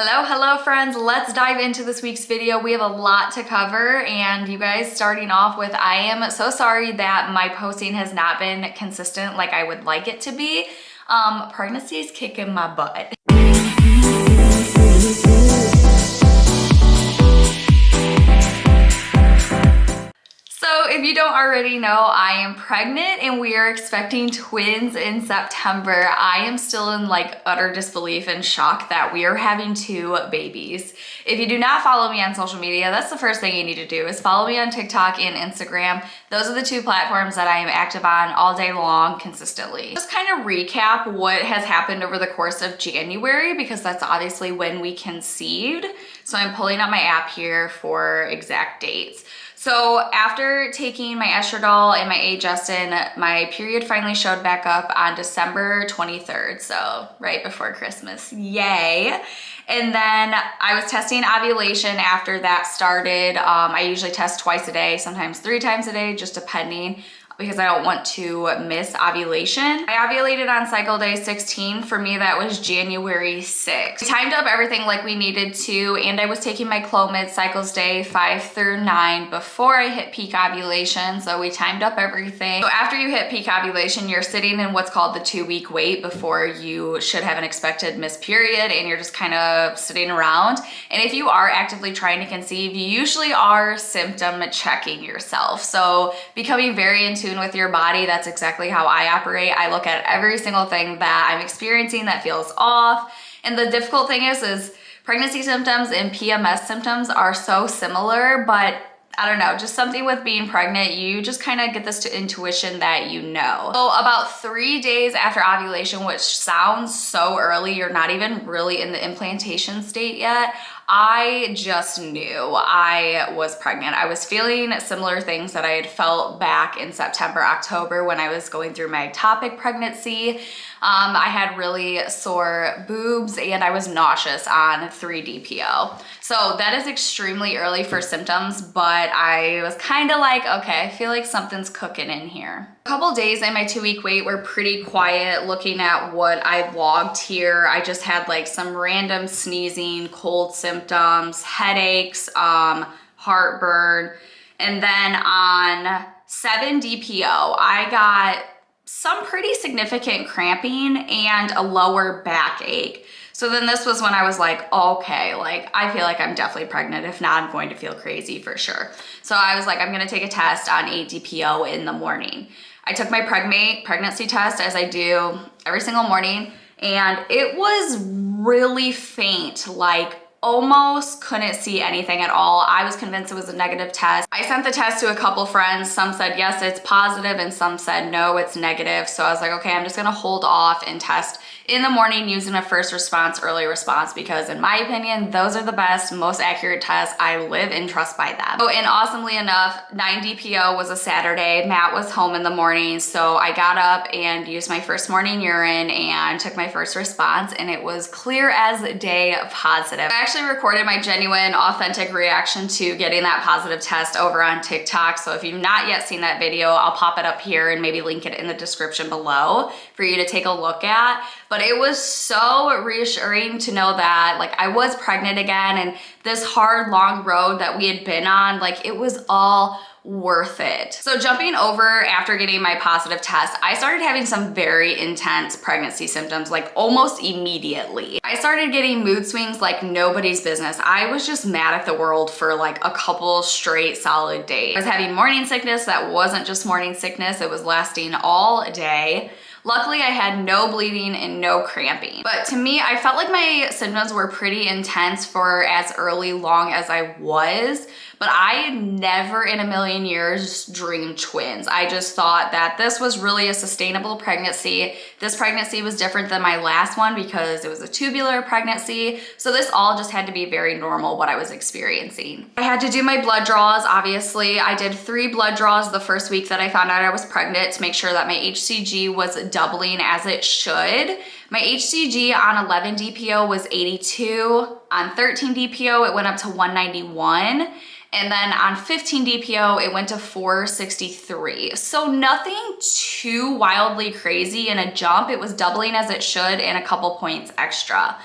Hello friends, let's dive into this week's video. We have a lot to cover, and you guys, starting off with, I am so sorry that my posting has not been consistent like I would like it to be. Pregnancy is kicking my butt. So if you don't already know, I am pregnant and we are expecting twins in September. I am still in like utter disbelief and shock that we are having two babies. If you do not follow me on social media, that's the first thing you need to do is follow me on TikTok and Instagram. Those are the two platforms that I am active on all day long consistently. Just kind of recap what has happened over the course of January, because that's obviously when we conceived. So I'm pulling up my app here for exact dates. So after taking my estradiol and my age-Justin, my period finally showed back up on December 23rd, so right before Christmas, yay. And then I was testing ovulation after that started. I usually test twice a day, sometimes 3 times a day, just depending, because I don't want to miss ovulation. I ovulated on cycle day 16. For me, that was January 6th. We timed up everything like we needed to, and I was taking my 𝚂𝙾cycles day 5 through 9 before I hit peak ovulation, so we timed up everything. So after you hit peak ovulation, you're sitting in what's called the 2-week wait before you should have an expected missed period, and you're just kind of sitting around. And if you are actively trying to conceive, you usually are symptom checking yourself. So becoming very in tune with your body, that's exactly how I operate. I look at every single thing that I'm experiencing that feels off. And the difficult thing is pregnancy symptoms and PMS symptoms are so similar, but I don't know, just something with being pregnant, you just kind of get this intuition that you know. So about 3 days after ovulation, which sounds so early, you're not even really in the implantation state yet, I just knew I was pregnant. I was feeling similar things that I had felt back in September, October when I was going through my ectopic pregnancy. I had really sore boobs and I was nauseous on 3-DPO. So that is extremely early for symptoms, but I was kind of like, okay, I feel like something's cooking in here. A couple days in my 2-week wait were pretty quiet. Looking at what I logged here, I just had like some random sneezing, cold symptoms, headaches, heartburn. And then on 7-DPO, I got some pretty significant cramping and a lower backache. So then this was when I was like, okay, like I feel like I'm definitely pregnant. If not, I'm going to feel crazy for sure. So I was like, I'm gonna take a test on 8-DPO in the morning. I took my pregnancy test, as I do every single morning, and it was really faint, like almost couldn't see anything at all. I was convinced it was a negative test. I sent the test to a couple friends. Some said, yes, it's positive, and some said, no, it's negative. So I was like, okay, I'm just gonna hold off and test in the morning using a first response, early response, because in my opinion, those are the best, most accurate tests. I live and trust by them. Oh, and awesomely enough, 9-DPO was a Saturday. Matt was home in the morning, so I got up and used my first morning urine and took my first response, and it was clear as day positive. I actually recorded my genuine, authentic reaction to getting that positive test over on TikTok, so if you've not yet seen that video, I'll pop it up here and maybe link it in the description below for you to take a look at. But it was so reassuring to know that like I was pregnant again, and this hard, long road that we had been on, like it was all worth it. So jumping over after getting my positive test, I started having some very intense pregnancy symptoms, like almost immediately. I started getting mood swings like nobody's business. I was just mad at the world for like a couple straight solid days. I was having morning sickness that wasn't just morning sickness, it was lasting all day. Luckily, I had no bleeding and no cramping. But to me, I felt like my symptoms were pretty intense for as long as I was. But I never in a million years dreamed twins. I just thought that this was really a sustainable pregnancy. This pregnancy was different than my last one because it was a tubular pregnancy. So this all just had to be very normal, what I was experiencing. I had to do my blood draws, obviously. I did 3 blood draws the first week that I found out I was pregnant to make sure that my HCG was doubling as it should. My HCG on 11-DPO was 82. On 13-DPO, it went up to 191. And then on 15-DPO, it went to 463. So nothing too wildly crazy in a jump. It was doubling as it should and a couple points extra.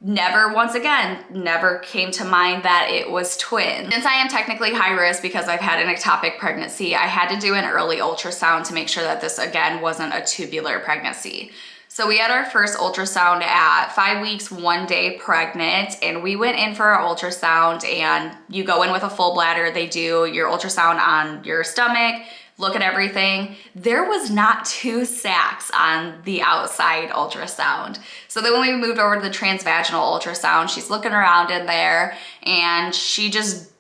once again, never came to mind that it was twins. Since I am technically high risk because I've had an ectopic pregnancy, I had to do an early ultrasound to make sure that this again wasn't a tubular pregnancy. So we had our first ultrasound at 5 weeks, 1 day pregnant, and we went in for our ultrasound, and you go in with a full bladder. They do your ultrasound on your stomach, look at everything. There was not 2 sacs on the outside ultrasound. So then when we moved over to the transvaginal ultrasound, she's looking around in there and she just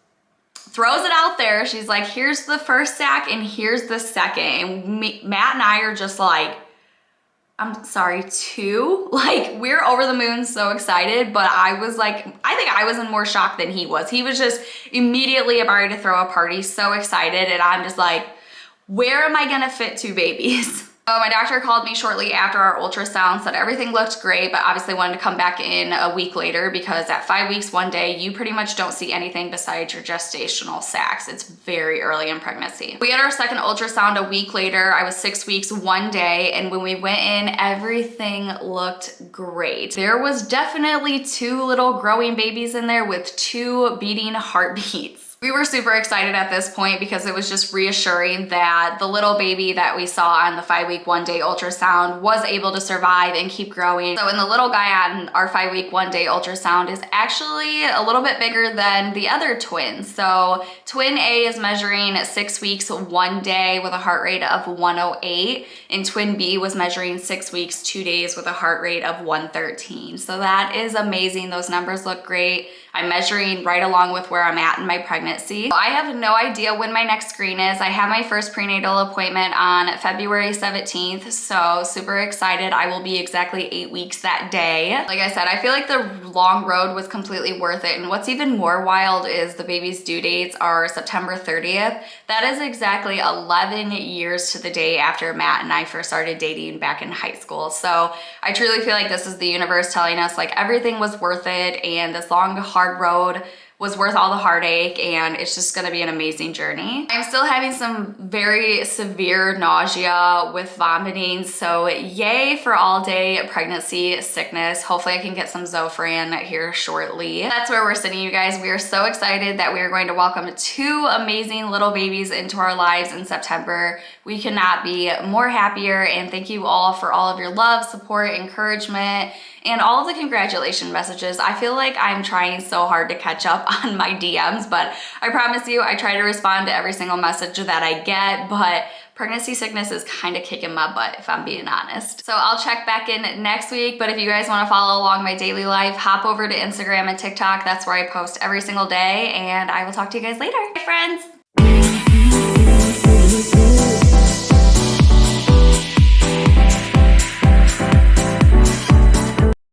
throws it out there. She's like, here's the first sac and here's the second. And Matt and I are just like, I'm sorry, 2? Like, we're over the moon, so excited, but I was like, I think I was in more shock than he was. He was just immediately about to throw a party, so excited, and I'm just like, where am I gonna fit 2 babies? So my doctor called me shortly after our ultrasound, said everything looked great, but obviously wanted to come back in a week later because at 5 weeks, 1 day, you pretty much don't see anything besides your gestational sacs. It's very early in pregnancy. We had our second ultrasound a week later. I was 6 weeks, 1 day, and when we went in, everything looked great. There was definitely 2 little growing babies in there with 2 beating heartbeats. We were super excited at this point because it was just reassuring that the little baby that we saw on the 5 week, 1 day ultrasound was able to survive and keep growing. So, and the little guy on our 5 week, 1 day ultrasound is actually a little bit bigger than the other twins. So twin A is measuring 6 weeks, 1 day with a heart rate of 108, and twin B was measuring 6 weeks, 2 days with a heart rate of 113. So that is amazing. Those numbers look great. I'm measuring right along with where I'm at in my pregnancy. I have no idea when my next screen is. I have my first prenatal appointment on February 17th, so super excited. I will be exactly 8 weeks that day. Like I said, I feel like the long road was completely worth it, and what's even more wild is the baby's due dates are September 30th. That is exactly 11 years to the day after Matt and I first started dating back in high school. So I truly feel like this is the universe telling us like everything was worth it, and this long, hard road was worth all the heartache, and it's just gonna be an amazing journey. I'm still having some very severe nausea with vomiting, so yay for all day pregnancy sickness. Hopefully I can get some Zofran here shortly. That's where we're sitting, you guys. We are so excited that we are going to welcome 2 amazing little babies into our lives in September. We could not be more happier, and thank you all for all of your love, support, encouragement, and all of the congratulation messages. I feel like I'm trying so hard to catch up on my DMs, but I promise you, I try to respond to every single message that I get, but pregnancy sickness is kind of kicking my butt if I'm being honest. So I'll check back in next week, but if you guys want to follow along my daily life, hop over to Instagram and TikTok. That's where I post every single day, and I will talk to you guys later. Bye, friends.